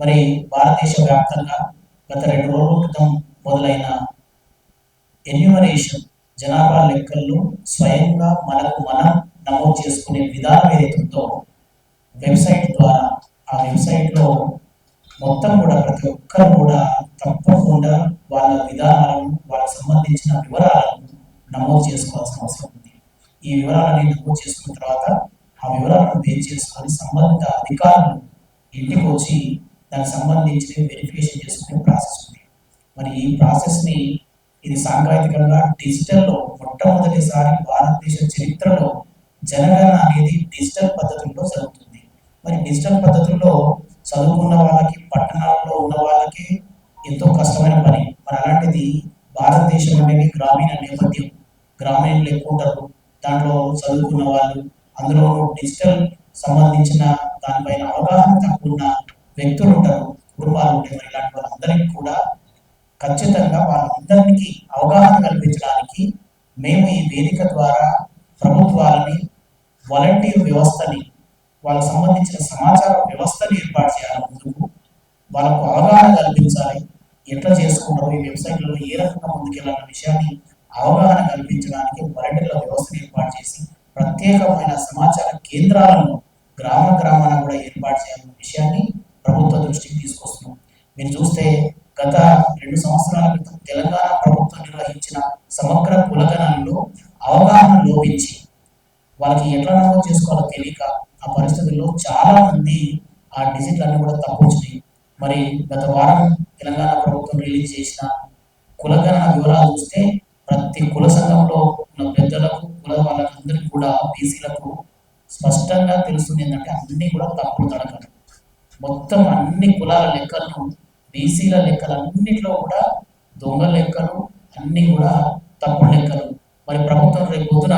మరి భారతదేశ వ్యాప్తంగా గత 2 రోజుల క్రితం మొదలైన ఎన్యూమరేషన్ జనాభా లెక్కల్లో స్వయంగా మనకు మనం నమోదు చేసుకునే విధానం ఏదైతుందో వెబ్సైట్ ద్వారా ఆ వెబ్సైట్లో మొత్తం కూడా ప్రతి ఒక్కరు కూడా తప్పకుండా వాళ్ళ విధానాలను వాళ్ళకి సంబంధించిన వివరాలను నమోదు చేసుకోవాల్సిన అవసరం ఉంది. ఈ వివరాలని నమోదు చేసుకున్న తర్వాత ఆ వివరాలను బేస్ చేసుకొని సంబంధిత అధికారులు ఇంటికి వచ్చి దానికి సంబంధించి వెరిఫికేషన్ చేసుకునే ప్రాసెస్ ఉంది. మరి ఈ ప్రాసెస్ని ఇది సాంకేతికంగా డిజిటల్లో మొట్టమొదటిసారి భారతదేశ చరిత్రలో జనగణన అనేది డిజిటల్ పద్ధతుల్లో జరుగుతుంది. మరి డిజిటల్ పద్ధతుల్లో చదువుకున్న వాళ్ళకి పట్టణాల్లో ఉన్న వాళ్ళకి ఎంతో కష్టమైన పని. మరి అలాంటిది భారతదేశం అనేది గ్రామీణ నేపథ్యం, గ్రామీణులు ఎక్కువ ఉంటారు, దాంట్లో చదువుకున్న వాళ్ళు, అందులో డిజిటల్ సంబంధించిన దానిపైన అవగాహన తక్కువ ఉన్న వ్యక్తులు ఉంటారు, కుటుంబాలు ఉంటాయి. మరి ఇలాంటి వాళ్ళందరికీ కూడా ఖచ్చితంగా వాళ్ళందరికీ అవగాహన కల్పించడానికి మేము ఈ వేదిక ద్వారా ప్రభుత్వాలని, వాలంటీర్ వ్యవస్థని, వాళ్ళకు సంబంధించిన సమాచార వ్యవస్థని ఏర్పాటు చేయాలి. ముందుకు వాళ్ళకు అవగాహన కల్పించాలి. ఎట్లా చేసుకుంటారో ఈ వెబ్సైట్లలో ఏ రకంగా ముందుకెళ్ళాలన్న విషయాన్ని అవగాహన కల్పించడానికి వాలంటీర్ల వ్యవస్థను ఏర్పాటు చేసి ప్రత్యేకమైన సమాచార కేంద్రాలను గ్రామాన కూడా ఏర్పాటు చేయాలన్న విషయాన్ని ప్రభుత్వ దృష్టికి తీసుకొస్తున్నాం. మీరు చూస్తే గత 2 సంవత్సరాల క్రితం తెలంగాణ ప్రభుత్వం నిర్వహించిన సమగ్ర కులగణనలో అవగాహన లోపించి వాళ్ళకి ఎట్లా నమోదు చేసుకోవాలో తెలియక ఆ పరిస్థితుల్లో చాలా మంది ఆ డిజిట్లు అన్ని కూడా తప్పొచ్చినాయి. మరి గత వారం తెలంగాణ ప్రభుత్వం రిలీజ్ చేసిన కులగణన వివరాలు చూస్తే ప్రతి కుల సంఘంలో ఉన్న పెద్దలకు, కుల వాళ్ళకందరికీ కూడా బీసీలకు స్పష్టంగా తెలుస్తుంది ఏంటంటే అన్ని కూడా తప్పుడు తడకలు. మొత్తం అన్ని కులాల లెక్కలను, బీసీల లెక్కలన్నింటిలో కూడా దొంగ లెక్కలు, అన్ని కూడా తప్పుడు లెక్కలు. మరి ప్రభుత్వం రేపు పొద్దున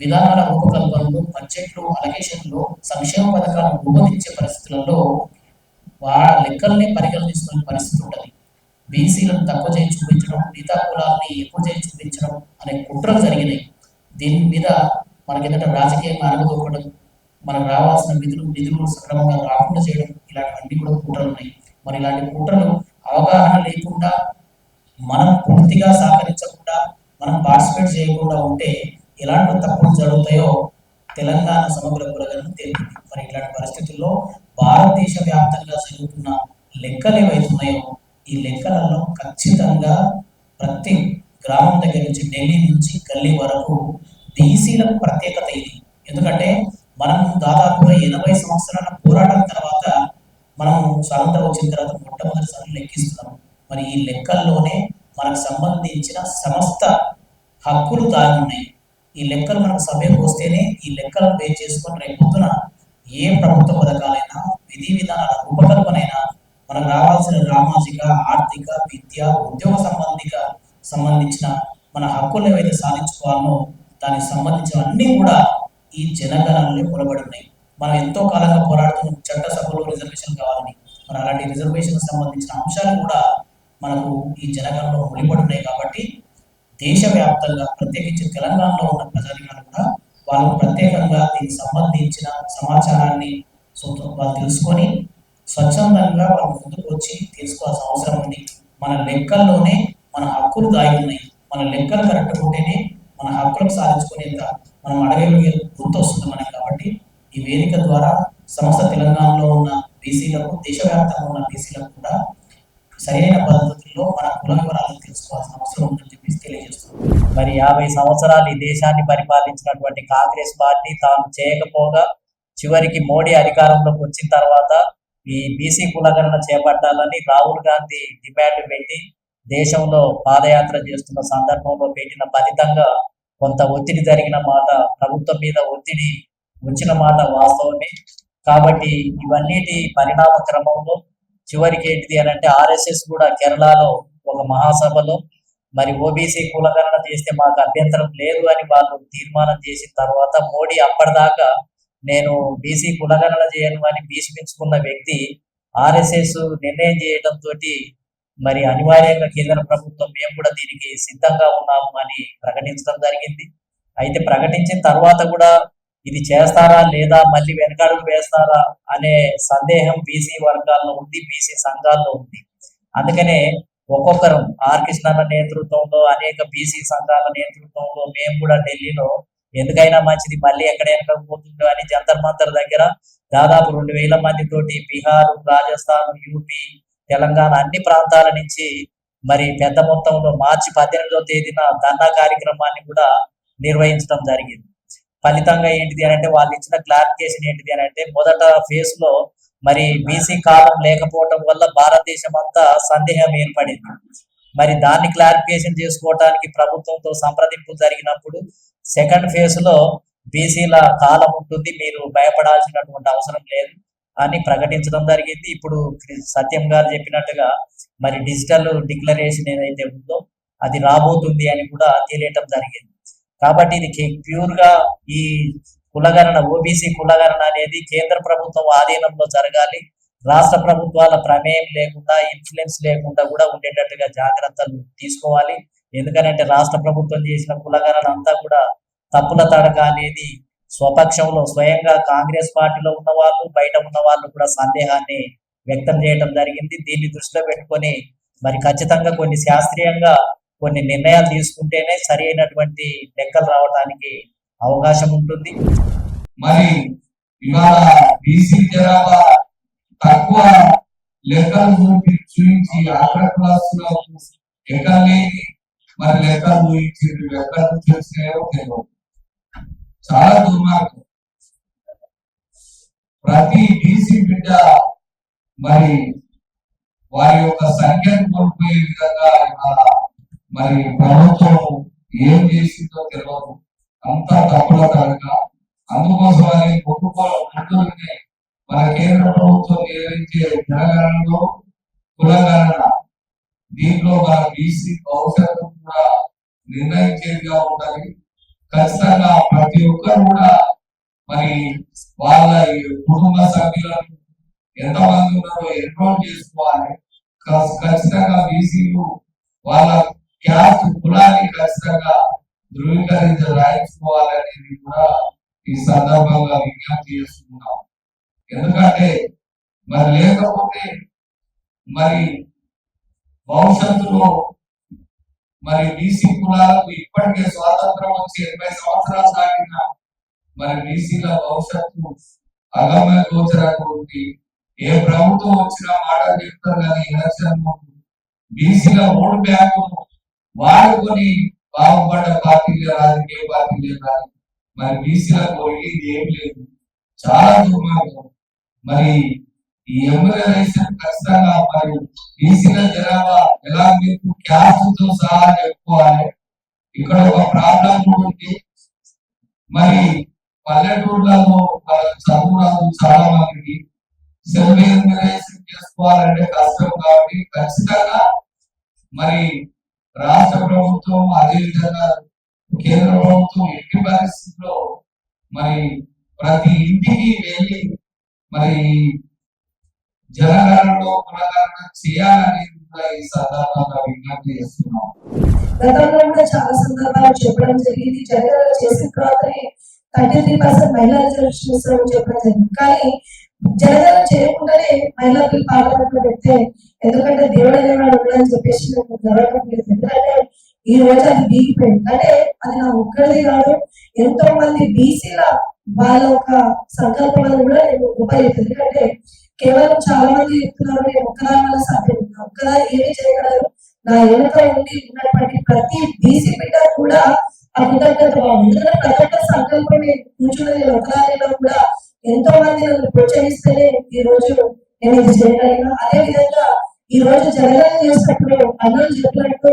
విధానాల రూపకల్పనలో, బడ్జెట్లు, అలొకేషన్లో, సంక్షేమ పథకాలను రూపొందించే పరిస్థితులలో వాళ్ళ లెక్కల్ని పరిగణన తీసుకునే పరిస్థితి ఉంటుంది. బీసీలను తక్కువ చేసి చూపించడం, మిగతా కులాలని ఎక్కువ చేసి చూపించడం అనే కుట్రలు జరిగినాయి. దీని మీద మనకి ఏంటంటే రాజకీయంగా అనుకోవడం, మనకు రావాల్సిన నిధులు సక్రమంగా రాకుండా చేయడం, ఇలాంటివన్నీ కూడా కుట్రలు ఉన్నాయి. మరి ఇలాంటి కుట్రలు అవగాహన లేకుండా, మనం పూర్తిగా సహకరించకుండా, మనం పార్టిసిపేట్ చేయకుండా ఉంటే ఎలాంటి తప్పులు జరుగుతాయో తెలంగాణ సమగ్ర కులగణన తెలిపింది. మరి ఇట్లాంటి పరిస్థితుల్లో భారతదేశ వ్యాప్తంగా జరుగుతున్న లెక్కలు ఏవైతున్నాయో ఈ లెక్కలలో ఖచ్చితంగా ప్రతి గ్రామం దగ్గర నుంచి ఢిల్లీ నుంచి గల్లీ వరకు బీసీలకు ప్రత్యేకత ఇది. ఎందుకంటే మనం దాదాపుగా 80 సంవత్సరాల పోరాటం తర్వాత మనం స్వాతంత్రం వచ్చిన తర్వాత మొట్టమొదటిసారి లెక్కిస్తున్నాం. మరి ఈ లెక్కల్లోనే మనకు సంబంధించిన సమస్త హక్కులు దాగి ఉన్నాయి. ఈ లెక్కలు మనకు సభ్యులకు వస్తేనే ఈ లెక్కలను బేస్ చేసుకొని రేపు పొద్దున ఏ ప్రభుత్వ పథకాలైనా, విధి విధానాల రూపకల్పనైనా, మనకు రావాల్సిన సామాజిక, ఆర్థిక, విద్య, ఉద్యోగ సంబంధించిన మన హక్కులు ఏవైతే సాధించుకోవాలో దానికి సంబంధించిన అన్ని కూడా ఈ జనగణనలో కొలబడి ఉన్నాయి. మనం ఎంతో కాలంగా పోరాడుతున్న చట్టసభలో రిజర్వేషన్ కావాలని, మరి అలాంటి రిజర్వేషన్ సంబంధించిన అంశాలు కూడా మనకు ఈ జనగణనలో ముడిపడి ఉన్నాయి. కాబట్టి దేశవ్యాప్తంగా ప్రత్యేకించి తెలంగాణలో ఉన్న ప్రజానికాలు కూడా వాళ్ళు ప్రత్యేకంగా దీనికి సంబంధించిన సమాచారాన్ని వాళ్ళు తెలుసుకొని స్వచ్ఛందంగా వాళ్ళు ముందుకు వచ్చి తెలుసుకోవాల్సిన అవసరం ఉంది. మన లెక్కల్లోనే మన హక్కులు దాగి ఉన్నాయి. మన లెక్కలు కరెక్ట్ ఉంటేనే మన హక్కులకు సాధించుకునేంత మనం అడగలిగే గుర్తు వస్తుంది మనకి. కాబట్టి ఈ వేదిక ద్వారా సమస్త తెలంగాణలో ఉన్న బీసీలకు, దేశవ్యాప్తంగా ఉన్న బీసీలకు కూడా సరైన పద్ధతుల్లో మన కుల వివరాలను తెలుసుకోవాల్సిన అవసరం ఉందని చెప్పి తెలియజేస్తుంది. మరి 50 సంవత్సరాలు ఈ దేశాన్ని పరిపాలించినటువంటి కాంగ్రెస్ పార్టీ తాను చేయకపోగా చివరికి మోడీ అధికారంలోకి వచ్చిన తర్వాత ఈ బీసీ కులగణన చేపట్టాలని రాహుల్ గాంధీ డిమాండ్ పెట్టి దేశంలో పాదయాత్ర చేస్తున్న సందర్భంలో పెట్టిన ఫలితంగా కొంత ఒత్తిడి జరిగిన మాట, ప్రభుత్వం మీద ఒత్తిడి వచ్చిన మాట వాస్తవమే. కాబట్టి ఇవన్నిటి పరిణామ క్రమంలో చివరికి ఏంటిది అని అంటే ఆర్ఎస్ఎస్ కూడా కేరళలో ఒక మహాసభలో మరి ఓబీసీ కులగణన చేస్తే మాకు అభ్యంతరం లేదు అని వాళ్ళు తీర్మానం చేసిన తర్వాత మోడీ అప్పటిదాకా నేను బీసీ కులగణన చేయను అని భీష్మించుకున్న వ్యక్తి ఆర్ఎస్ఎస్ నిర్ణయం చేయడంతో మరి అనివార్యంగా కేంద్ర ప్రభుత్వం మేము కూడా దీనికి సిద్ధంగా ఉన్నాము అని ప్రకటించడం జరిగింది. అయితే ప్రకటించిన తర్వాత కూడా ఇది చేస్తారా లేదా మళ్ళీ వెనకడుగు వేస్తారా అనే సందేహం బీసీ వర్గాల్లో ఉంది, బీసీ సంఘాల్లో ఉంది. అందుకనే ఒక్కొక్కరు ఆర్ కృష్ణన్న నేతృత్వంలో అనేక బీసీ సంఘాల నేతృత్వంలో మేము కూడా ఢిల్లీలో ఎందుకైనా మంచిది మళ్ళీ ఎక్కడ వెనకపోతుందో అని జంతర్ మంతర్ దగ్గర దాదాపు 2000 మంది తోటి బీహార్, రాజస్థాన్, యూపీ, తెలంగాణ అన్ని ప్రాంతాల నుంచి మరి పెద్ద మొత్తంలో మార్చి 18వ తేదీన ధర్నా కార్యక్రమాన్ని కూడా నిర్వహించడం జరిగింది. ఫలితంగా ఏంటిది అని అంటే వాళ్ళు ఇచ్చిన క్లారిఫికేషన్ ఏంటిది అని అంటే మొదట ఫేజ్ లో మరి బీసీ కాలం లేకపోవటం వల్ల భారతదేశం అంతా సందేహం ఏర్పడింది. మరి దాన్ని క్లారిఫికేషన్ చేసుకోవడానికి ప్రభుత్వంతో సంప్రదింపులు జరిగినప్పుడు సెకండ్ ఫేజ్ లో బీసీల కాలం ఉంటుంది, మీరు భయపడాల్సినటువంటి అవసరం లేదు అని ప్రకటించడం జరిగింది. ఇప్పుడు సత్యం గారు చెప్పినట్టుగా మరి డిజిటల్ డిక్లరేషన్ ఏదైతే ఉందో అది రాబోతుంది అని కూడా తెలియటం జరిగింది. కాబట్టి ఇది ప్యూర్ గా ఈ కులగణన ఓబీసీ కులగణన అనేది కేంద్ర ప్రభుత్వం ఆధీనంలో జరగాలి, రాష్ట్ర ప్రభుత్వాల ప్రమేయం లేకుండా ఇన్ఫ్లుయెన్స్ లేకుండా కూడా ఉండేటట్టుగా జాగ్రత్తలు తీసుకోవాలి. ఎందుకంటే రాష్ట్ర ప్రభుత్వం చేసిన కులగణన అంతా కూడా తప్పుల తడక అనేది స్వపక్షంలో స్వయంగా కాంగ్రెస్ పార్టీలో ఉన్న వాళ్ళు బయట ఉన్న వాళ్ళు కూడా సందేహాన్ని వ్యక్తం చేయడం జరిగింది. దీన్ని దృష్టిలో పెట్టుకొని మరి ఖచ్చితంగా కొన్ని శాస్త్రీయంగా కొన్ని నిర్ణయాలు తీసుకుంటేనే సరి అయినటువంటి లెక్కలు రావడానికి అవకాశం ఉంటుంది. మరి ఇవాళ బీసీ జనాభా తక్కువ లెక్కలు చూపించి అగ్రకులాస్తులకు ఎక్కడ లేని మరి లెక్కలు చూపించి ఎక్కడ తెలిసినాయో తెలియదు. చాలా దుర్మార్గం. ప్రతి బీసీ బిడ్డ మరి వారి యొక్క సంఖ్యను కోల్పోయే విధంగా మరి ప్రభుత్వం ఏం చేసిందో తెలియదు, అంతా తప్పుల తడక. అందుకోసమని ముందుగానే మన కేంద్ర ప్రభుత్వం నిర్వహించే జనగణనలో కులగణన దీంట్లో మన బీసీ భవిష్యత్తు కూడా నిర్ణయించేదిగా ఉండాలి. ఖచ్చితంగా ప్రతి ఒక్కరు కూడా మరి వాళ్ళ కుటుంబ సభ్యులను ఎంతమంది ఉన్నారో ఎన్రోల్ చేసుకోవాలి. ఖచ్చితంగా బీసీలు వాళ్ళ క్యాస్ట్ కులాన్ని ఖచ్చితంగా రాయించుకోవాలనేది కూడా ఈ సందర్భంగా విజ్ఞప్తి చేస్తున్నాం. ఎందుకంటే మరి లేకపోతే మరి భవిష్యత్తులో మరి బీసీ కులాలకు ఇప్పటికే స్వాతంత్రం వచ్చి 80 సంవత్సరాలు సాగిన మరి బీసీల భవిష్యత్తు అగమ్య గోచరంగా ఉంది. ఏ ప్రభుత్వం వచ్చినా మాటలు చెప్తారు కానీ ఎలక్షన్ బీసీల ఓటు బ్యాంకును వాడుకొని బాగుపడ్డ పార్టీలే రాజకీయ పార్టీలే కానీ మరి బీసీలకు ఒరిగింది ఏం లేదు. చాలా దుర్మార్గం. మరి ఈ ఎమ్మెల్యేషన్ ఖచ్చితంగా మరి బీసీల జనాభా ఎలా మీకు క్యాస్ట్ తో సహా చెప్పుకోవాలి. ఇక్కడ ఒక ప్రాబ్లం కూడా ఉంది. మరి పల్లెటూర్లలో చదువు రాదు చాలా మందికి, సెల్ఫ్ ఎమ్మెల్యేషన్ చేసుకోవాలంటే కష్టం. కాబట్టి ఖచ్చితంగా మరి రాష్ట్ర ప్రభుత్వం అదేవిధంగా కేంద్ర ప్రభుత్వం ఎట్టి పరిస్థితుల్లో మరి ప్రతి ఇంటికి వెళ్ళి మరి జనగణనలో కులగణన చేయాలని ఈ సందర్భంగా విజ్ఞప్తి చేస్తున్నాం. గతంలో కూడా చాలా సందర్భాలు చెప్పడం జరిగింది. జనగణన చేసిన తర్వాతనే 33% మహిళా రిజర్వేషన్ ఇస్తామని చెప్పడం జరిగింది. కానీ జనగణన చేయకుండానే మహిళలకు పాల్గొనట్లు పెడితే ఎందుకంటే దేవుడు అనేవాడు అని చెప్పేసి నాకు గర్వపడం లేదు. ఎందుకంటే ఈ రోజు అది బీగిపోయింది. అంటే అది నా ఒక్కడిది కాదు, ఎంతో మంది బీసీల వాళ్ళ ఒక సంకల్పాలను కూడా నేను ఉపయోగిస్తాను. ఎందుకంటే కేవలం చాలా మంది చెప్తున్నారు నేను ఒక్కదాని వల్ల సాధ్యం, ఒక్కదాని ఏమీ చేయగలరు, నా వెనుక ఉండి ఉన్నటువంటి ప్రతి బీసీ బిడ్డ కూడా ఆ కృతజ్ఞత బాగుంది. ఎందుకంటే ప్రతి ఒక్క సంకల్పం కూర్చున్నది ఒకదానిలో కూడా ఎంతో మంది నన్ను ప్రోత్సహిస్తేనే ఈ రోజు నేను ఇది చేయగలిగిన. అదే విధంగా ఈ రోజు జనగణన చేసినప్పుడు అన్నలు చెప్పినట్టు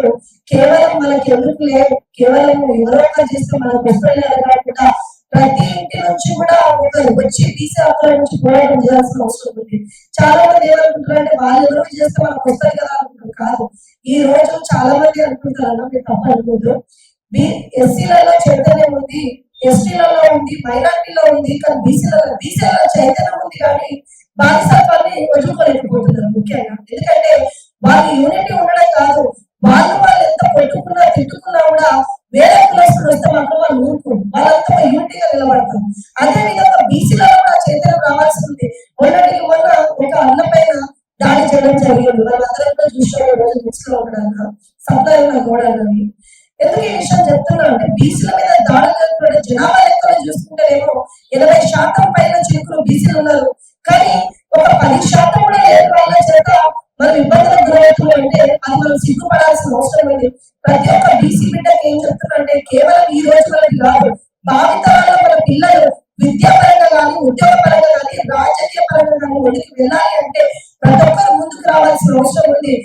కేవలం మనకి ఎందుకు లేదు, కేవలం ఎవరో చేస్తే మనకు వస్తాయి కాకుండా ప్రతి ఇంటి నుంచి కూడా ఒక వచ్చి తీసే అక్కడ నుంచి పోరాటం చేయాల్సిన అవసరం ఉంది. చాలా మంది ఏమనుకుంటారంటే వాళ్ళు ఎవరికి చేస్తే మనకు వస్తాయి కదా అనుకుంటారు. కాదు, ఈ రోజు చాలా మంది అనుకుంటారన్న మీరు తప్ప అనుకోదు. ఎస్సీలలో చైతన్యం ఉంది, ఎస్టీలలో ఉంది, మైనార్టీలో ఉంది, కానీ బీసీలలో చైతన్యం ఉంది కానీ బానిసత్వాన్ని వదులుకోలేకపోతున్నారు ముఖ్యంగా. ఎందుకంటే వాళ్ళు యూనిటీ ఉండడం కాదు, వాళ్ళు ఎంత కొట్టుకున్నా తిట్టుకున్నా కూడా వేరే కులస్తులు వస్తే మాత్రం వాళ్ళు ఊరుకోరు, వాళ్ళంతా యూనిటీగా నిలబడతాం. అదే విధంగా బీసీలలో కూడా చైతన్యం రావాల్సి ఉంది. మొన్నటికి మొన్న ఒక అన్న పైన దాడి చేయడం జరిగింది, వాళ్ళందరూ కూడా చూసారు రోజు బుక్స్ లో ఉండడానికి సప్లై కూడా అన్నది. ఎందుకు ఈ విషయం చెప్తున్నా అంటే బీసీల మీద దాడులు జరుగుతున్న జనాభా లెక్కలు చూసుకుంటేనేమో 80% పైన చిక్కులు బీసీలు ఉన్నారు, కానీ ఒక 10% కూడా లేని వాళ్ళ చేత మనం ఇబ్బందులకు గురవుతున్నాం అంటే అది మనం సిగ్గుపడాల్సిన అవసరం ఉంది. ప్రతి ఒక్క బీసీ బిడ్డకి ఏం చెప్తున్నా అంటే కేవలం ఈ రోజు మనకి కాదు, భావితరాల్లో మన పిల్లలు విద్యాపరంగా కానీ ఉద్యోగ పరంగా కానీ రాజకీయ పరంగా కానీ ఒడికి వెళ్ళాలి అంటే ప్రతి ఒక్కరు ముందుకు రావాల్సిన అవసరం ఉంది.